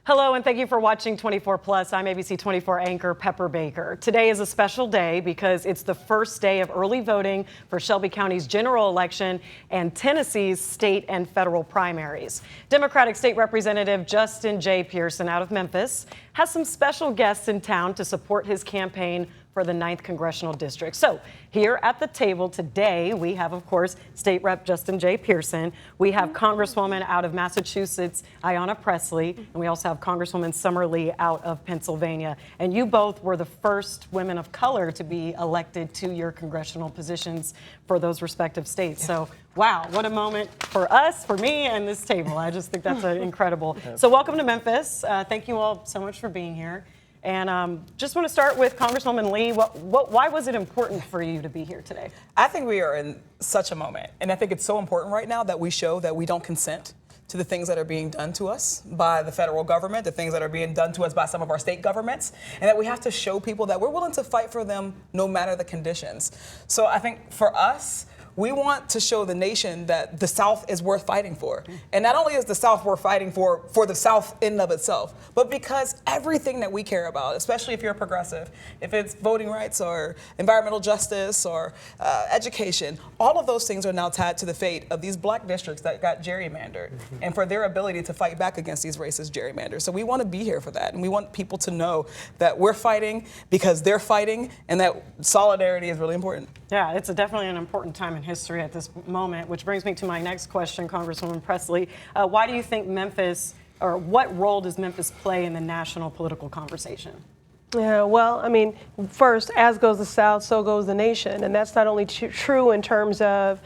Hello, and thank you for watching 24+. I'm ABC24 anchor Pepper Baker. Today is a special day because it's the first day of early voting for Shelby County's general election and Tennessee's state and federal primaries. Democratic State Representative Justin J. Pearson out of Memphis has some special guests in town to support his campaign for the 9th Congressional District. So here at the table today, we have, of course, State Rep Justin J. Pearson. We have Congresswoman out of Massachusetts, Ayanna Pressley, and we also have Congresswoman Summer Lee out of Pennsylvania. And you both were the first women of color to be elected to your congressional positions for those respective states. So, wow, what a moment for us, for me, and this table. I just think that's incredible. So welcome to Memphis. Thank you all so much for being here. And just want to start with Congresswoman Lee. Why was it important for you to be here today? I think we are in such a moment, and I think it's so important right now that we show that we don't consent to the things that are being done to us by the federal government, the things that are being done to us by some of our state governments, and that we have to show people that we're willing to fight for them no matter the conditions. So I think for us, we want to show the nation that the South is worth fighting for. And not only is the South worth fighting for the South in and of itself, but because everything that we care about, especially if you're a progressive, if it's voting rights or environmental justice or education, all of those things are now tied to the fate of these black districts that got gerrymandered and for their ability to fight back against these racist gerrymanders. So we want to be here for that. And we want people to know that we're fighting because they're fighting and that solidarity is really important. Yeah, it's definitely an important time in history at this moment, which brings me to my next question, Congresswoman Pressley. Why do you think Memphis, or what role does Memphis play in the national political conversation? Yeah, well, I mean, first, as goes the South, so goes the nation. And that's not only true in terms of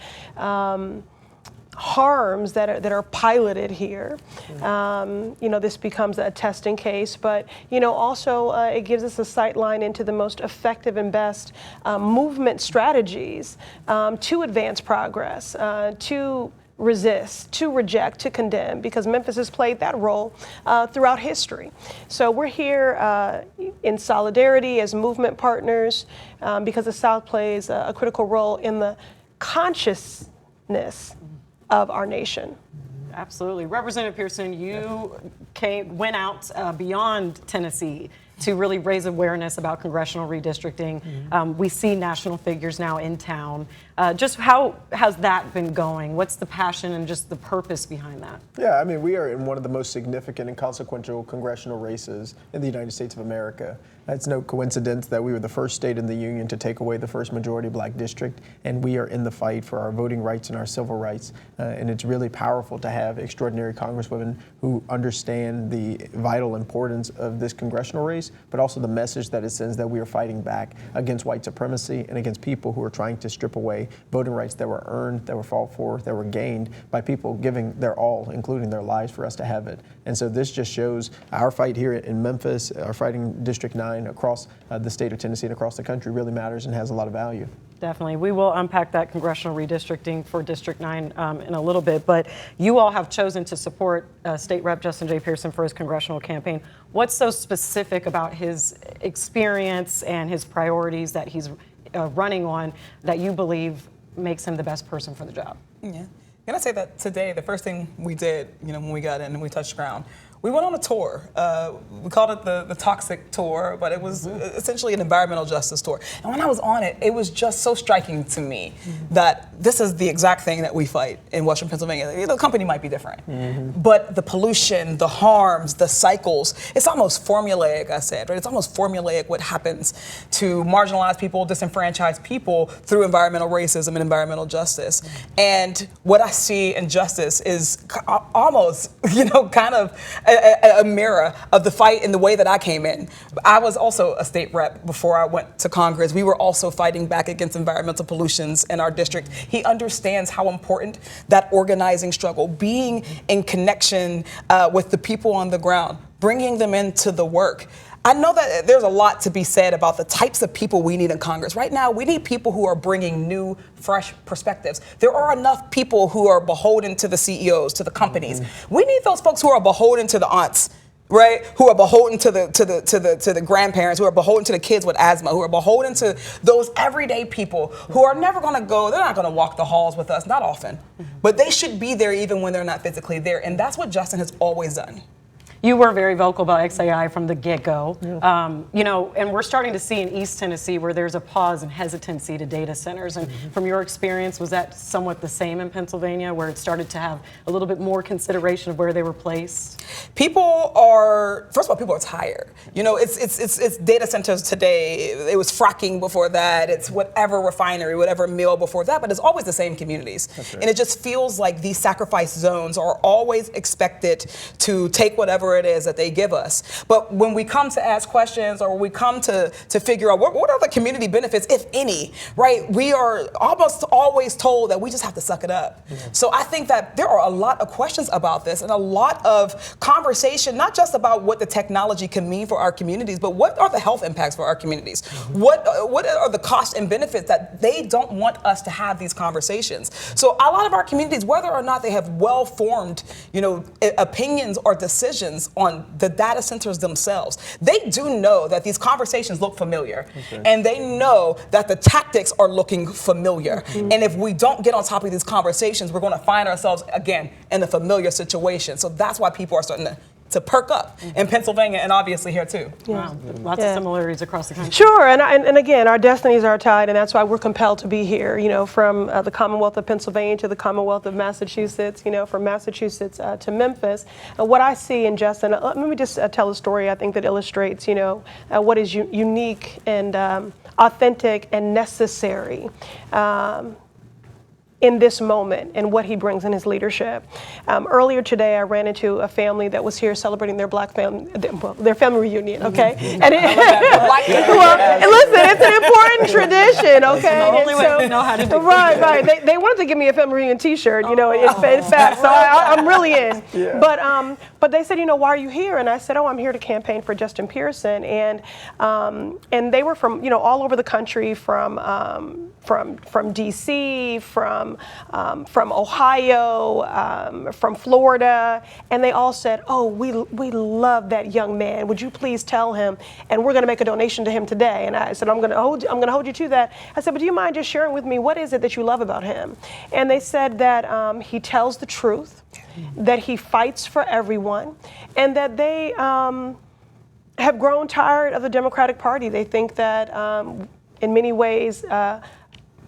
harms that are piloted here. You know, this becomes a testing case, but, you know, also it gives us a sight line into the most effective and best movement strategies to advance progress, to resist, to reject, to condemn, because Memphis has played that role throughout history. So we're here in solidarity as movement partners because the South plays a critical role in the consciousness of our nation. Absolutely. Representative Pearson, you went out beyond Tennessee to really raise awareness about congressional redistricting. We see national figures now in town. Just how has that been going? What's the passion and just the purpose behind that? Yeah, I mean, we are in one of the most significant and consequential congressional races in the United States of America. It's no coincidence that we were the first state in the union to take away the first majority black district, and we are in the fight for our voting rights and our civil rights. And it's really powerful to have extraordinary congresswomen who understand the vital importance of this congressional race, but also the message that it sends that we are fighting back against white supremacy and against people who are trying to strip away voting rights that were earned, that were fought for, that were gained by people giving their all, including their lives, for us to have it. And so this just shows our fight here in Memphis, our fighting District 9 across the state of Tennessee and across the country really matters and has a lot of value. Definitely. We will unpack that congressional redistricting for District 9 in a little bit, but you all have chosen to support State Rep Justin J. Pearson for his congressional campaign. What's so specific about his experience and his priorities that he's running on that you believe makes him the best person for the job? Yeah. Can I say that today, the first thing we did, you know, when we got in and we touched ground, we went on a tour. We called it the Toxic Tour, but it was essentially an environmental justice tour. And when I was on it, it was just so striking to me that this is the exact thing that we fight in Western Pennsylvania. The company might be different, but the pollution, the harms, the cycles, it's almost formulaic, I said, right? It's almost formulaic what happens to marginalized people, disenfranchised people through environmental racism and environmental justice. And what I see in justice is almost, you know, kind of a mirror of the fight in the way that I came in. I was also a state rep before I went to Congress. We were also fighting back against environmental pollutions in our district. He understands how important that organizing struggle, being in connection with the people on the ground, bringing them into the work. I know that there's a lot to be said about the types of people we need in Congress. Right now, we need people who are bringing new, fresh perspectives. There are enough people who are beholden to the CEOs, to the companies. We need those folks who are beholden to the aunts, right? Who are beholden to the grandparents, who are beholden to the kids with asthma, who are beholden to those everyday people who are never going to go, they're not going to walk the halls with us, not often. But they should be there even when they're not physically there. And that's what Justin has always done. You were very vocal about XAI from the get-go. You know, and we're starting to see in East Tennessee where there's a pause and hesitancy to data centers. And from your experience, was that somewhat the same in Pennsylvania, where it started to have a little bit more consideration of where they were placed? People are, first of all, people are tired. You know, it's data centers today. It was fracking before that. It's whatever refinery, whatever mill before that, but it's always the same communities. That's right. And it just feels like these sacrifice zones are always expected to take whatever it is that they give us. But when we come to ask questions, or we come to figure out what are the community benefits, if any, right? We are almost always told that we just have to suck it up. So I think that there are a lot of questions about this and a lot of conversation, not just about what the technology can mean for our communities, but what are the health impacts for our communities? What are the costs and benefits that they don't want us to have these conversations? So a lot of our communities, whether or not they have well-formed, you know, opinions or decisions on the data centers themselves, they do know that these conversations look familiar, and they know that the tactics are looking familiar. And if we don't get on top of these conversations, we're going to find ourselves again in a familiar situation. So that's why people are starting to perk up in Pennsylvania, and obviously here too. Wow, lots of similarities across the country. Sure, and again, our destinies are tied, and that's why we're compelled to be here. You know, from the Commonwealth of Pennsylvania to the Commonwealth of Massachusetts. You know, from Massachusetts to Memphis. What I see in Justin, let me just tell a story I think that illustrates, you know, what is unique and authentic and necessary in this moment and what he brings in his leadership. Earlier today, I ran into a family that was here celebrating their Black family, their family reunion. Okay, and listen, it's an important tradition. Okay, the only way we know how to do it. Right. They wanted to give me a family reunion T-shirt. You know, in fact, so I'm really in. Yeah. But they said, you know, why are you here? And I said, oh, I'm here to campaign for Justin Pearson, and they were from, you know, all over the country, from DC, from Ohio, from Florida, and they all said, oh, we love that young man. Would you please tell him? And we're going to make a donation to him today. And I said, I'm going to hold you to that. I said, but do you mind just sharing with me what is it that you love about him? And they said that he tells the truth, that he fights for everyone, and that they have grown tired of the Democratic Party. They think that in many ways,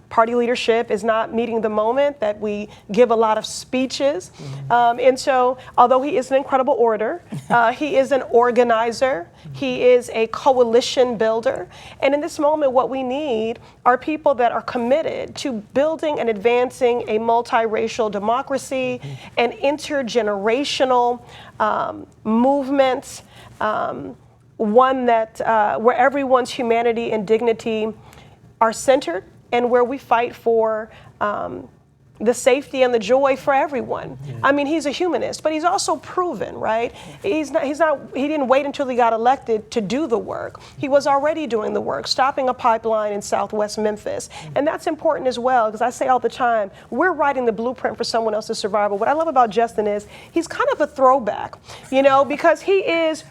party leadership is not meeting the moment, that we give a lot of speeches. And so, although he is an incredible orator, he is an organizer, he is a coalition builder. And in this moment, what we need are people that are committed to building and advancing a multiracial democracy, an intergenerational movement, one that where everyone's humanity and dignity are centered, and where we fight for the safety and the joy for everyone. I mean, he's a humanist, but he's also proven, right? He didn't wait until he got elected to do the work. He was already doing the work, stopping a pipeline in Southwest Memphis. And that's important as well, because I say all the time, we're writing the blueprint for someone else's survival. What I love about Justin is he's kind of a throwback, you know, because he is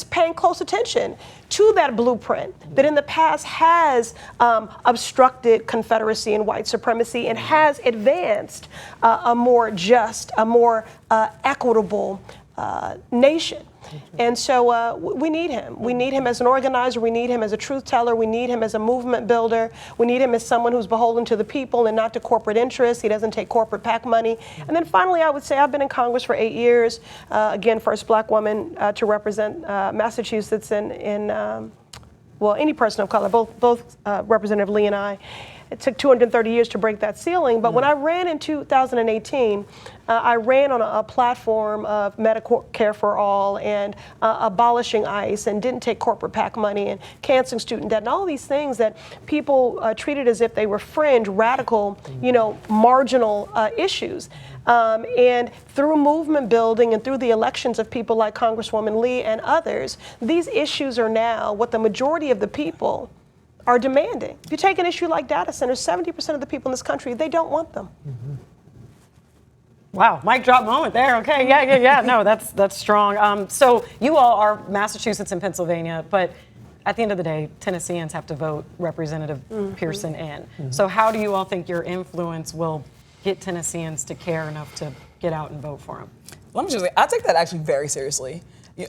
paying close attention to that blueprint that in the past has obstructed Confederacy and white supremacy and has advanced a more just, a more equitable nation. And so we need him. We need him as an organizer. We need him as a truth teller. We need him as a movement builder. We need him as someone who's beholden to the people and not to corporate interests. He doesn't take corporate PAC money. And then finally, I would say I've been in Congress for 8 years. Again, first Black woman to represent Massachusetts in any person of color, both Representative Lee and I. It took 230 years to break that ceiling, but when I ran in 2018, I ran on a platform of Medicare for all and abolishing ICE, and didn't take corporate PAC money, and canceling student debt, and all these things that people treated as if they were fringe, radical, you know, marginal issues. And through movement building and through the elections of people like Congresswoman Lee and others, these issues are now what the majority of the people are demanding. If you take an issue like data centers, 70% of the people in this country, they don't want them. Wow, mic drop moment there. Okay, yeah. No, that's strong. So you all are Massachusetts and Pennsylvania, but at the end of the day, Tennesseans have to vote Representative Pearson in. So how do you all think your influence will get Tennesseans to care enough to get out and vote for him? Let me just say, I take that actually very seriously.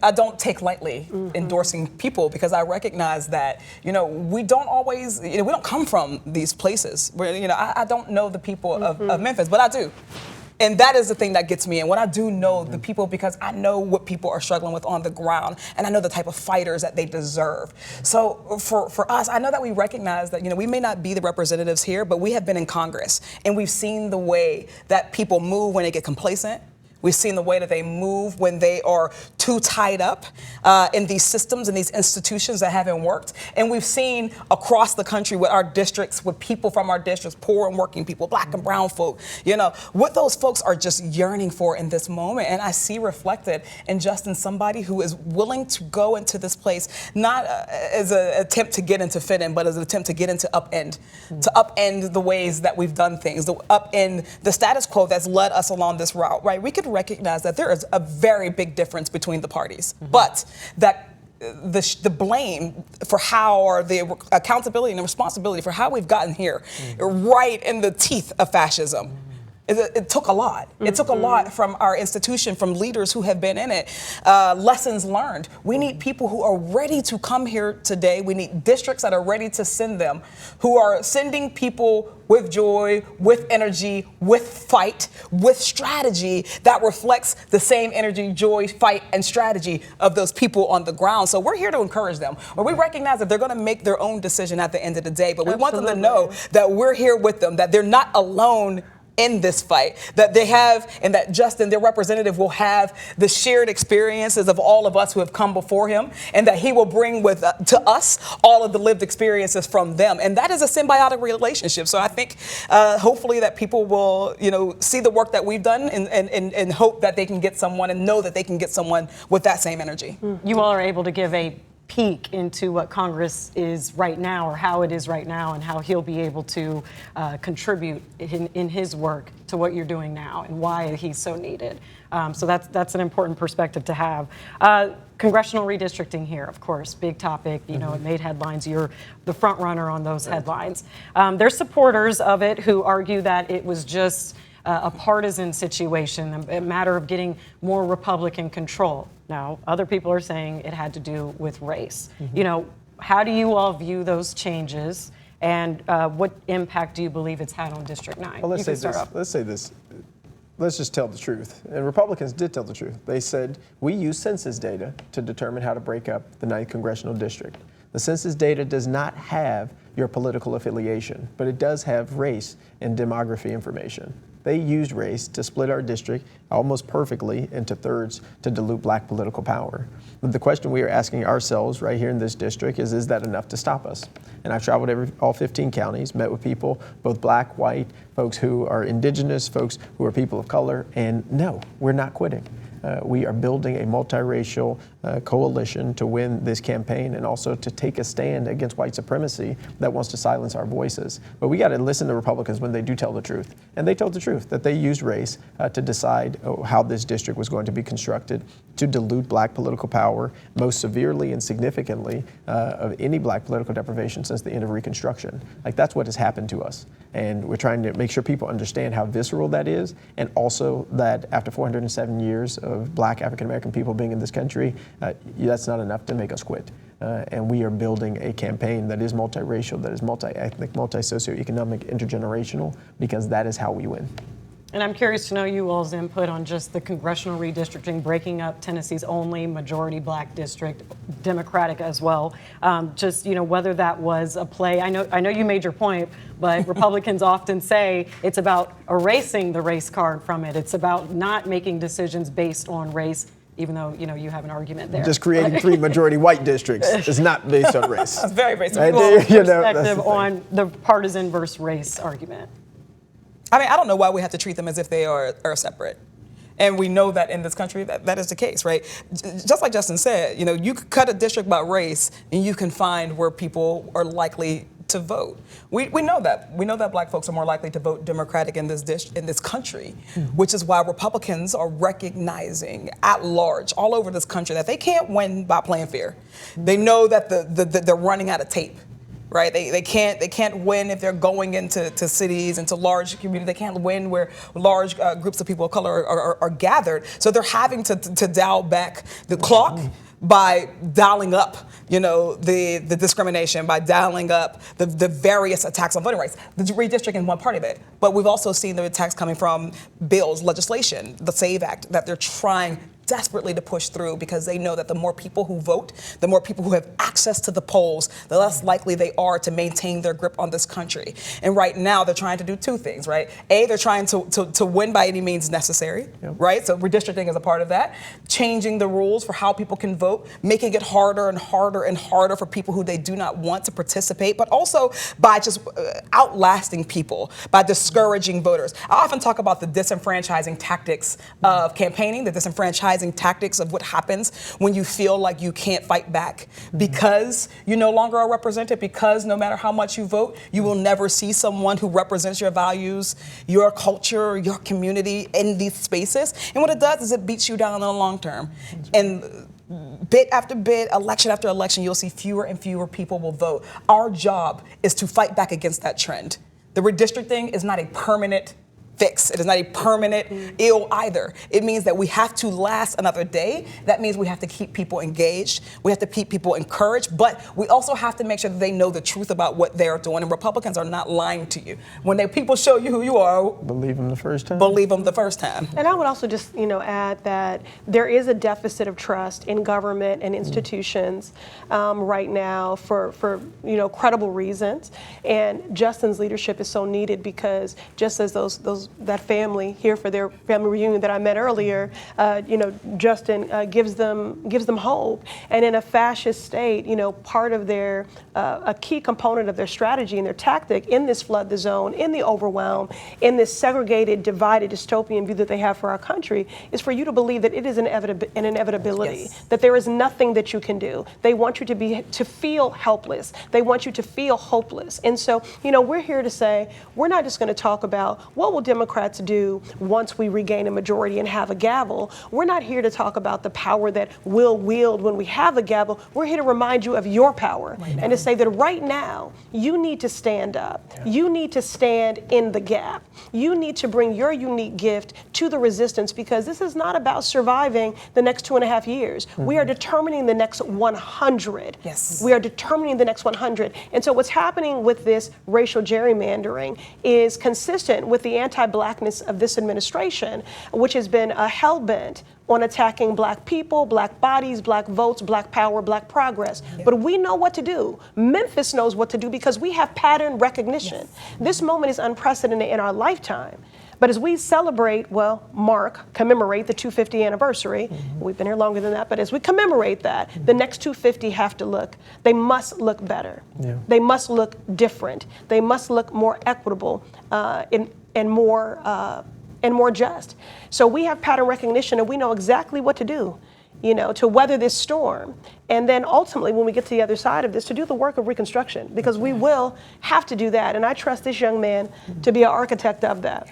I don't take lightly endorsing people because I recognize that, we don't always, we don't come from these places. Where, I don't know the people of Memphis, but I do. And that is the thing that gets me. And when I do know the people, because I know what people are struggling with on the ground, and I know the type of fighters that they deserve. So for us, I know that we recognize that, we may not be the representatives here, but we have been in Congress, and we've seen the way that people move when they get complacent. We've seen the way that they move when they are too tied up in these systems and these institutions that haven't worked. And we've seen across the country with our districts, with people from our districts, poor and working people, black and brown folk, what those folks are just yearning for in this moment. And I see reflected in Justin somebody who is willing to go into this place, not as an attempt to get into fit in, but as an attempt to get into upend, to upend the ways that we've done things, to upend the status quo that's led us along this route, right? We could recognize that there is a very big difference between the parties, but that the blame for how, or the accountability and the responsibility for how we've gotten here, right in the teeth of fascism. It took a lot. It took a lot from our institution, from leaders who have been in it. Lessons learned. We need people who are ready to come here today. We need districts that are ready to send them, who are sending people with joy, with energy, with fight, with strategy that reflects the same energy, joy, fight, and strategy of those people on the ground. So we're here to encourage them. Or we recognize that they're going to make their own decision at the end of the day, but we want them to know that we're here with them, that they're not alone in this fight, that they have, and that Justin, their representative, will have the shared experiences of all of us who have come before him, and that he will bring to us all of the lived experiences from them. And that is a symbiotic relationship. So I think hopefully that people will, see the work that we've done and hope that they can get someone and know that they can get someone with that same energy. You all are able to give a peek into what Congress is right now, or how it is right now, and how he'll be able to contribute in his work to what you're doing now and why he's so needed. So that's an important perspective to have. Congressional redistricting here, of course, big topic. It made headlines. You're the front runner on those headlines. There's supporters of it who argue that it was just a partisan situation, a matter of getting more Republican control. Now, other people are saying it had to do with race. How do you all view those changes, and what impact do you believe it's had on District 9? Well, let's say this. Let's just tell the truth. And Republicans did tell the truth. They said, we use census data to determine how to break up the 9th Congressional District. The census data does not have your political affiliation, but it does have race and demography information. They used race to split our district almost perfectly into thirds to dilute black political power. But the question we are asking ourselves right here in this district is that enough to stop us? And I've traveled all 15 counties, met with people, both black, white, folks who are indigenous, folks who are people of color, and no, we're not quitting. We are building a multiracial coalition to win this campaign, and also to take a stand against white supremacy that wants to silence our voices. But we got to listen to Republicans when they do tell the truth. And they told the truth, that they used race to decide how this district was going to be constructed, to dilute black political power most severely and significantly of any black political deprivation since the end of Reconstruction. Like, that's what has happened to us. And we're trying to make sure people understand how visceral that is, and also that after 407 years of black African-American people being in this country, that's not enough to make us quit. And we are building a campaign that is multiracial, that is multi-ethnic, multi-socioeconomic, intergenerational, because that is how we win. And I'm curious to know you all's input on just the congressional redistricting, breaking up Tennessee's only majority black district, Democratic as well. Whether that was a play. I know you made your point, but Republicans often say it's about erasing the race card from it. It's about not making decisions based on race, even though, you have an argument there. Just creating 3 majority white districts is not based on race. That's very racist. Perspective on the partisan versus race argument. I mean, I don't know why we have to treat them as if they are separate. And we know that in this country that is the case, right? Just like Justin said, you could cut a district by race and you can find where people are likely to vote. We know that. We know that black folks are more likely to vote Democratic in this country, which is why Republicans are recognizing at large all over this country that they can't win by playing fair. They know that they're running out of tape. right? They can't win if they're going into cities, into large communities. They can't win where large groups of people of color are gathered. So they're having to dial back the clock by dialing up, the discrimination, by dialing up the various attacks on voting rights. The redistricting is one part of it, but we've also seen the attacks coming from bills, legislation, the SAVE Act, that they're trying desperately to push through because they know that the more people who vote, the more people who have access to the polls, the less likely they are to maintain their grip on this country. And right now they're trying to do two things, right? A, they're trying to win by any means necessary, right? So redistricting is a part of that. Changing the rules for how people can vote, making it harder and harder and harder for people who they do not want to participate, but also by just outlasting people, by discouraging voters. I often talk about the disenfranchising tactics of campaigning, the disenfranchising tactics of what happens when you feel like you can't fight back because you no longer are represented, because no matter how much you vote, you will never see someone who represents your values, your culture, your community in these spaces. And what it does is it beats you down in the long term. And bit after bit, election after election, you'll see fewer and fewer people will vote. Our job is to fight back against that trend. The redistricting is not a permanent fix. It is not a permanent ill either. It means that we have to last another day. That means we have to keep people engaged. We have to keep people encouraged, but we also have to make sure that they know the truth about what they're doing. And Republicans are not lying to you. When people show you who you are, believe them the first time. Believe them the first time. And I would also just, add that there is a deficit of trust in government and institutions right now for credible reasons. And Justin's leadership is so needed because just as that family here for their family reunion that I met earlier, Justin gives them hope. And in a fascist state, part of their a key component of their strategy and their tactic in this flood the zone, in the overwhelm, in this segregated, divided, dystopian view that they have for our country is for you to believe that it is an inevitability, that there is nothing that you can do. They want you to feel helpless. They want you to feel hopeless. And so, we're here to say, we're not just going to talk about what will Democrats do once we regain a majority and have a gavel. We're not here to talk about the power that we'll wield when we have a gavel. We're here to remind you of your power and to say that right now, you need to stand up. Yeah. You need to stand in the gap. You need to bring your unique gift to the resistance because this is not about surviving the next 2.5 years. Mm-hmm. We are determining the next 100. Yes. We are determining the next 100. And so what's happening with this racial gerrymandering is consistent with the anti-blackness of this administration, which has been hell-bent on attacking black people, black bodies, black votes, black power, black progress. Yeah. But we know what to do. Memphis knows what to do because we have pattern recognition. Yes. This moment is unprecedented in our lifetime. But as we celebrate, commemorate the 250 anniversary, we've been here longer than that, but as we commemorate that, the next 250 they must look better. Yeah. They must look different. They must look more equitable and more just. So we have pattern recognition and we know exactly what to do, to weather this storm. And then ultimately, when we get to the other side of this, to do the work of reconstruction, because we will have to do that. And I trust this young man to be an architect of that.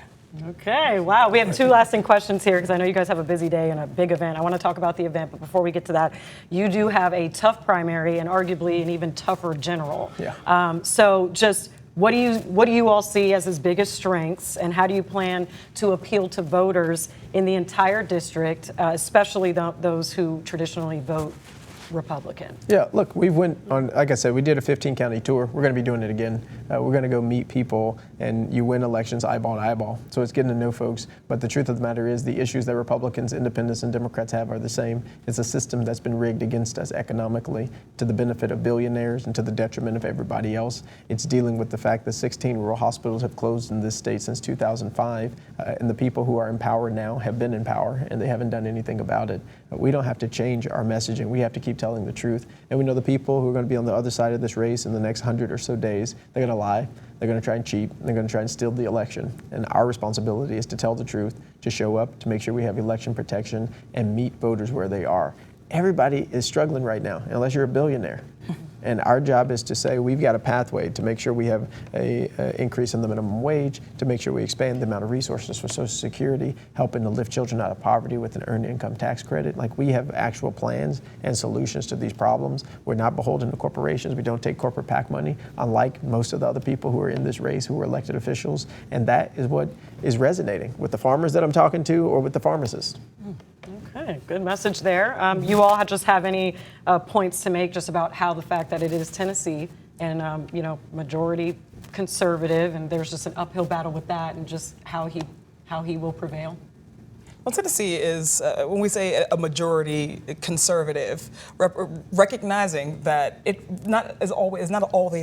Okay, wow. We have two lasting questions here because I know you guys have a busy day and a big event. I want to talk about the event, but before we get to that, you do have a tough primary and arguably an even tougher general. Yeah. So just what do you all see as his biggest strengths, and how do you plan to appeal to voters in the entire district, especially those who traditionally vote Republican? Yeah, look, we went on, like I said, we did a 15-county tour. We're going to be doing it again. We're going to go meet people, and you win elections eyeball to eyeball. So it's getting to know folks. But the truth of the matter is the issues that Republicans, independents, and Democrats have are the same. It's a system that's been rigged against us economically to the benefit of billionaires and to the detriment of everybody else. It's dealing with the fact that 16 rural hospitals have closed in this state since 2005, and the people who are in power now have been in power, and they haven't done anything about it. We don't have to change our messaging. We have to keep telling the truth. And we know the people who are going to be on the other side of this race in the next 100 or so days, they're going to lie, they're going to try and cheat, and they're going to try and steal the election. And our responsibility is to tell the truth, to show up, to make sure we have election protection, and meet voters where they are. Everybody is struggling right now, unless you're a billionaire. And our job is to say we've got a pathway to make sure we have a increase in the minimum wage, to make sure we expand the amount of resources for Social Security, helping to lift children out of poverty with an earned income tax credit. Like, we have actual plans and solutions to these problems. We're not beholden to corporations. We don't take corporate PAC money, unlike most of the other people who are in this race who are elected officials. And that is what is resonating with the farmers that I'm talking to or with the pharmacists. Okay, good message there. You all just have any points to make just about how the fact that it is Tennessee and, majority conservative, and there's just an uphill battle with that, and just how he will prevail? Well, Tennessee is, when we say a majority conservative, recognizing that it's not always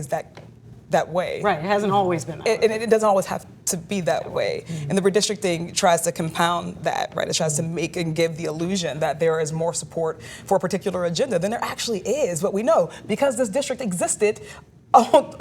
that way. Right, it hasn't always been that way. And it doesn't always have to be that way. And the redistricting tries to compound that, right? It tries to make and give the illusion that there is more support for a particular agenda than there actually is. But we know, because this district existed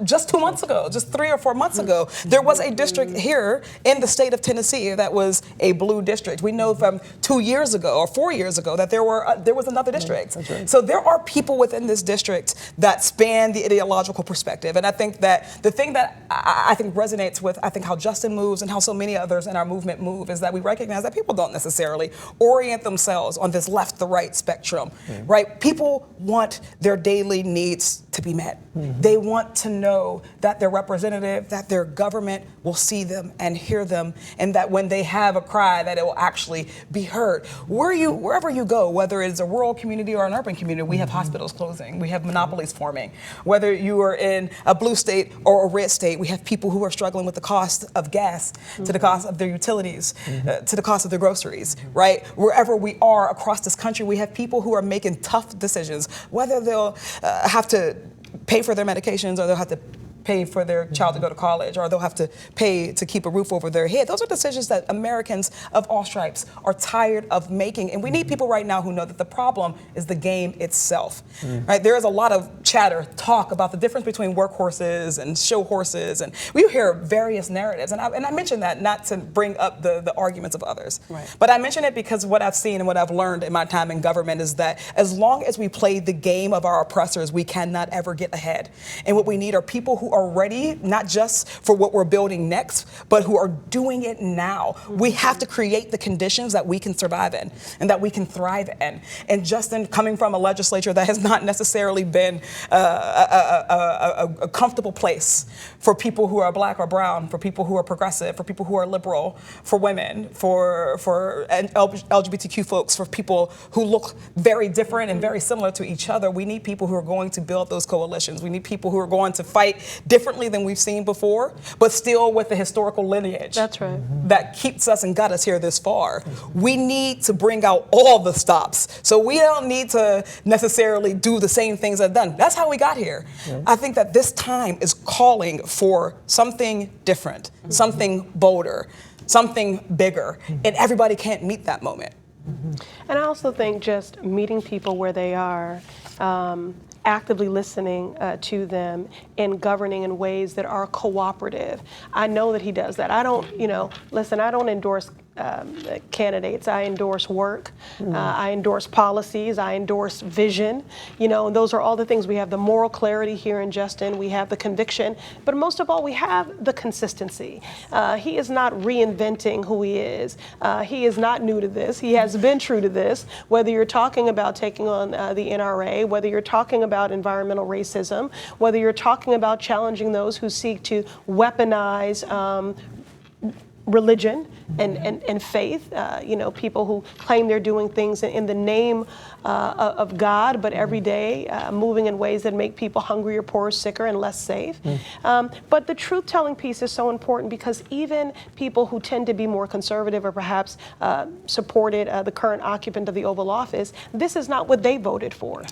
just 2 months ago, just 3 or 4 months ago, there was a district here in the state of Tennessee that was a blue district. We know from 2 years ago or 4 years ago that there was another district. That's right. So there are people within this district that span the ideological perspective. And I think that the thing that I think resonates with, I think, how Justin moves and how so many others in our movement move, is that we recognize that people don't necessarily orient themselves on this left to right spectrum, right? People want their daily needs to be met. They want to know that their representative, that their government will see them and hear them, and that when they have a cry, that it will actually be heard. Wherever you go, whether it's a rural community or an urban community, we have hospitals closing, we have monopolies forming. Whether you are in a blue state or a red state, we have people who are struggling with the cost of gas, to the cost of their utilities, to the cost of their groceries, right? Wherever we are across this country, we have people who are making tough decisions, whether they'll have to pay for their medications, or they'll have to pay for their child to go to college, or they'll have to pay to keep a roof over their head. Those are decisions that Americans of all stripes are tired of making. And we need people right now who know that the problem is the game itself. Right? There is a lot of talk about the difference between workhorses and show horses, and we hear various narratives. And I mention that not to bring up the arguments of others, but I mention it because what I've seen and what I've learned in my time in government is that as long as we play the game of our oppressors, we cannot ever get ahead. And what we need are people who are ready, not just for what we're building next, but who are doing it now. We have to create the conditions that we can survive in and that we can thrive in. And Justin, coming from a legislature that has not necessarily been a comfortable place for people who are black or brown, for people who are progressive, for people who are liberal, for women, for LGBTQ folks, for people who look very different and very similar to each other, we need people who are going to build those coalitions. We need people who are going to fight differently than we've seen before, but still with the historical lineage. That's right. That keeps us and got us here this far. We need to bring out all the stops. So we don't need to necessarily do the same things that done. That's how we got here. I think that this time is calling for something different, something bolder, something bigger, and everybody can't meet that moment. And I also think just meeting people where they are, actively listening to them and governing in ways that are cooperative. I know that he does that. I don't, listen, I don't endorse candidates. I endorse work. I endorse policies. I endorse vision. And those are all the things. We have the moral clarity here in Justin. We have the conviction. But most of all, we have the consistency. He is not reinventing who he is. He is not new to this. He has been true to this. Whether you're talking about taking on the NRA, whether you're talking about environmental racism, whether you're talking about challenging those who seek to weaponize religion and faith, people who claim they're doing things in the name of God, but every day moving in ways that make people hungrier, poorer, sicker, and less safe. But the truth-telling piece is so important because even people who tend to be more conservative or perhaps supported the current occupant of the Oval Office, this is not what they voted for.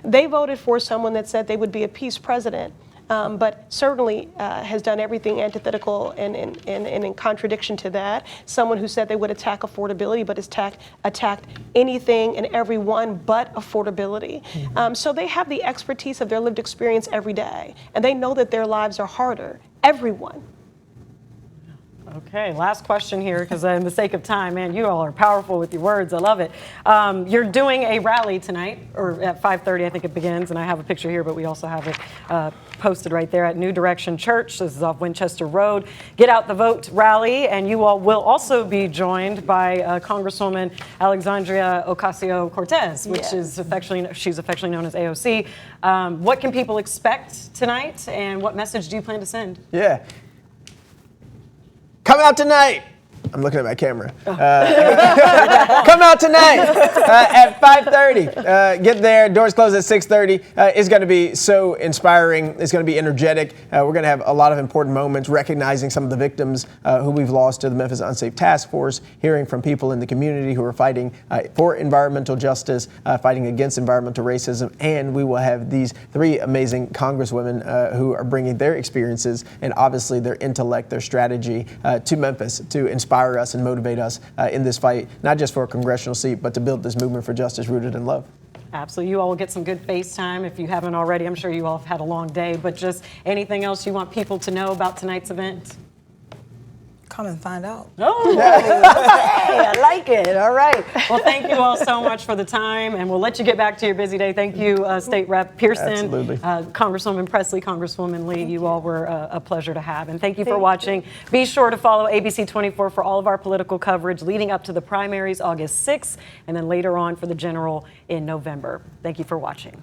They voted for someone that said they would be a peace president. But certainly has done everything antithetical and in contradiction to that. Someone who said they would attack affordability, but has attacked anything and everyone but affordability. So they have the expertise of their lived experience every day, and they know that their lives are harder. Everyone. Okay, last question here, because in the sake of time, man, you all are powerful with your words. I love it. You're doing a rally tonight, or at 5:30, I think it begins, and I have a picture here, but we also have it posted right there at New Direction Church. This is off Winchester Road. Get Out the Vote rally, and you all will also be joined by Congresswoman Alexandria Ocasio-Cortez, which is she's affectionately known as AOC. What can people expect tonight, and what message do you plan to send? Yeah. Come out tonight. I'm looking at my camera. Come out tonight at 5:30. Get there. Doors close at 6:30. It's going to be so inspiring. It's going to be energetic. We're going to have a lot of important moments, recognizing some of the victims who we've lost to the Memphis Unsafe Task Force, hearing from people in the community who are fighting for environmental justice, fighting against environmental racism, and we will have these 3 amazing congresswomen who are bringing their experiences and obviously their intellect, their strategy to Memphis to inspire us and motivate us in this fight, not just for a congressional seat, but to build this movement for justice rooted in love. Absolutely. You all will get some good FaceTime if you haven't already. I'm sure you all have had a long day, but just anything else you want people to know about tonight's event? Come and find out. Oh, hey, I like it. All right. Well, thank you all so much for the time, and we'll let you get back to your busy day. Thank you, State Rep Pearson, Absolutely. Congresswoman Pressley, Congresswoman Lee. You all were a pleasure to have, and thank you for watching. Be sure to follow ABC24 for all of our political coverage leading up to the primaries August 6th, and then later on for the general in November. Thank you for watching.